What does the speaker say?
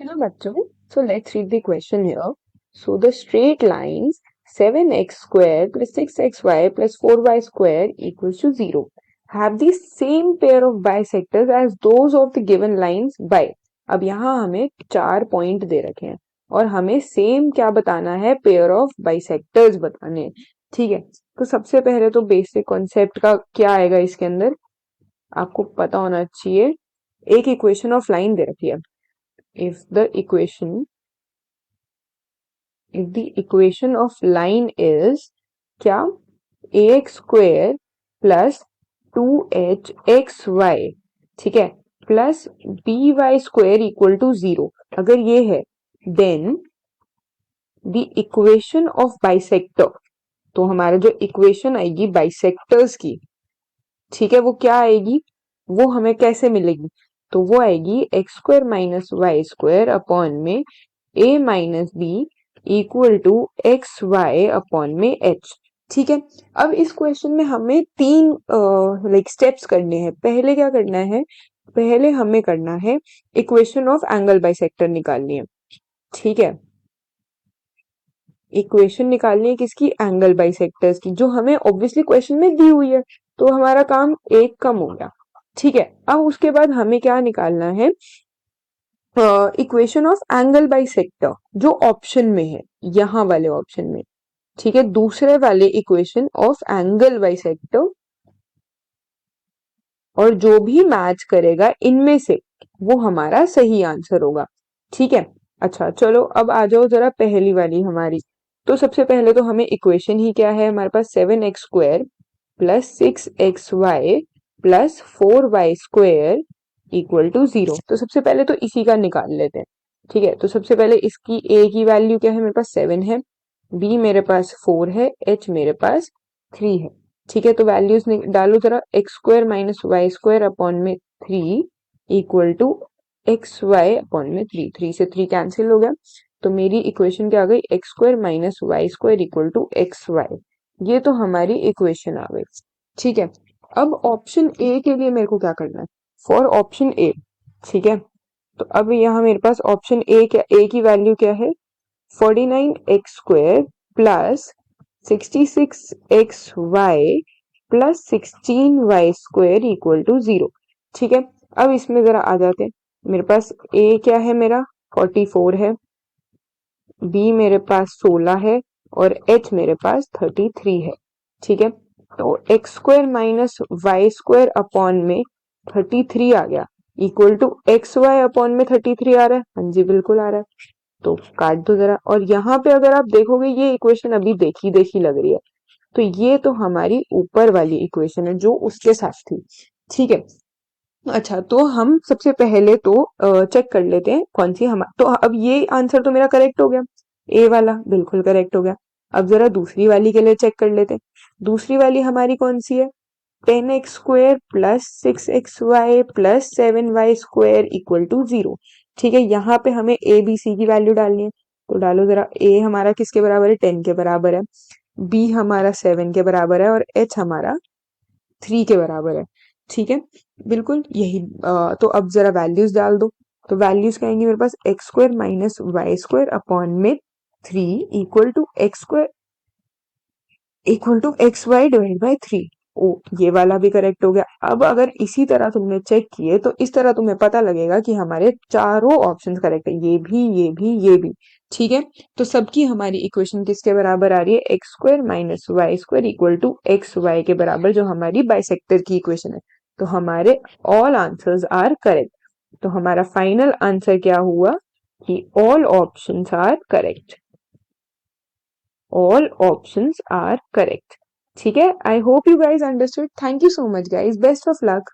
Hello बच्चों, so let's read the question here. So the straight lines 7x square plus 6xy plus 4y square equals to 0 have the same pair of bisectors as those of the given lines by. अब यहाँ हमें 4 point दे रखे हैं और हमें same क्या बताना है, पेयर ऑफ बाइसेक्टर्स बताने हैं. ठीक है, तो सबसे पहले तो बेसिक कॉन्सेप्ट का क्या आएगा इसके अंदर आपको पता होना चाहिए. एक इक्वेशन ऑफ लाइन दे रखी है. if the equation of line is क्या, ax square plus 2hxy, ठीक है, plus by square equal to 0, अगर ये है then the equation of bisector, तो हमारा जो इक्वेशन आएगी बाइसेक्टर्स की, ठीक है, वो क्या आएगी, वो हमें कैसे मिलेगी, तो वो आएगी x square minus y square upon में a minus b equal to x y upon में h. ठीक है, अब इस क्वेश्चन में हमें तीन स्टेप्स करने हैं. पहले क्या करना है, पहले हमें करना है इक्वेशन ऑफ एंगल बाइसेक्टर निकालनी है. ठीक है, इक्वेशन निकालनी है किसकी, एंगल बाइसेक्टर्स की, जो हमें ऑब्वियसली क्वेश्चन में दी हुई है. तो हमारा काम एक कम हो गया. ठीक है, अब उसके बाद हमें क्या निकालना है, इक्वेशन ऑफ एंगल बाइसेक्टर जो ऑप्शन में है, यहाँ वाले ऑप्शन में. ठीक है, दूसरे वाले इक्वेशन ऑफ एंगल बाइसेक्टर, और जो भी मैच करेगा इनमें से वो हमारा सही आंसर होगा. ठीक है, अच्छा चलो अब आ जाओ जरा पहली वाली हमारी. तो सबसे पहले तो हमें इक्वेशन ही क्या है, हमारे पास 7x square plus 6xy plus 4y square equal to 0. तो सबसे पहले तो इसी का निकाल लेते हैं. ठीक है, तो सबसे पहले इसकी a की वैल्यू क्या है, मेरे पास 7 है, b मेरे पास 4 है, h मेरे पास 3 है. ठीक है, तो वैल्यूज डालो जरा, x square minus y square upon में 3 equal to x y upon में 3. 3 से 3 कैंसिल हो गया, तो मेरी इक्वेशन क्या आ गई, x square minus y square equal to x y. ये तो हमारी इक्वेशन आ गई. ठीक है, अब ऑप्शन ए के लिए मेरे को क्या करना है, फॉर ऑप्शन ए. ठीक है, तो अब यहाँ मेरे पास ऑप्शन ए क्या, ए की वैल्यू क्या है, 49x square plus 66xy plus 16y square equal to 0. ठीक है, अब इसमें जरा आ जाते हैं. मेरे पास a क्या है, मेरा 44 है, b मेरे पास 16 है और h मेरे पास 33 है. ठीक है, तो x square minus y square upon में 33 आ गया equal to x y upon में 33 आ रहा है. हाँ जी बिल्कुल आ रहा है, तो काट दो जरा. और यहाँ पे अगर आप देखोगे ये इक्वेशन अभी देखी देखी लग रही है, तो ये तो हमारी ऊपर वाली इक्वेशन है जो उसके साथ थी. ठीक है, अच्छा तो हम सबसे पहले तो चेक कर लेते हैं कौन सी हम, तो अब ये आंसर तो मेरा करेक्ट हो गया, ए वाला बिल्कुल करेक्ट हो गया. अब जरा दूसरी वाली के लिए चेक कर लेते हैं. दूसरी वाली हमारी कौन सी है, 10x square plus 6xy plus 7y square equal to 0. ठीक है, यहाँ पे हमें ए बी सी की वैल्यू डालनी है, तो डालो जरा. ए हमारा किसके बराबर है, 10 के बराबर है, बी हमारा 7 के बराबर है और एच हमारा 3 के बराबर है. ठीक है, बिल्कुल यही. तो अब जरा वैल्यूज डाल दो, तो वैल्यूज क्या आएंगी मेरे पास, x square minus y square upon में 3 equal to x square equal to x y divide by 3. ओ ये वाला भी करेक्ट हो गया. अब अगर इसी तरह तुमने चेक किए तो इस तरह तुम्हें पता लगेगा कि हमारे चारों ऑप्शंस करेक्ट है, ये भी ये भी ये भी. ठीक है, तो सबकी हमारी इक्वेशन किसके बराबर आ रही है, x square minus y square equal to x y के बराबर, जो हमारी बाइसेक्टर की इक्वेशन है. तो हमारे ऑल आंसर्स आर करेक्ट. तो हमारा फाइनल आंसर क्या हुआ कि all options are correct. All options are correct. ठीक है, I hope you guys understood. Thank you so much guys. Best of luck.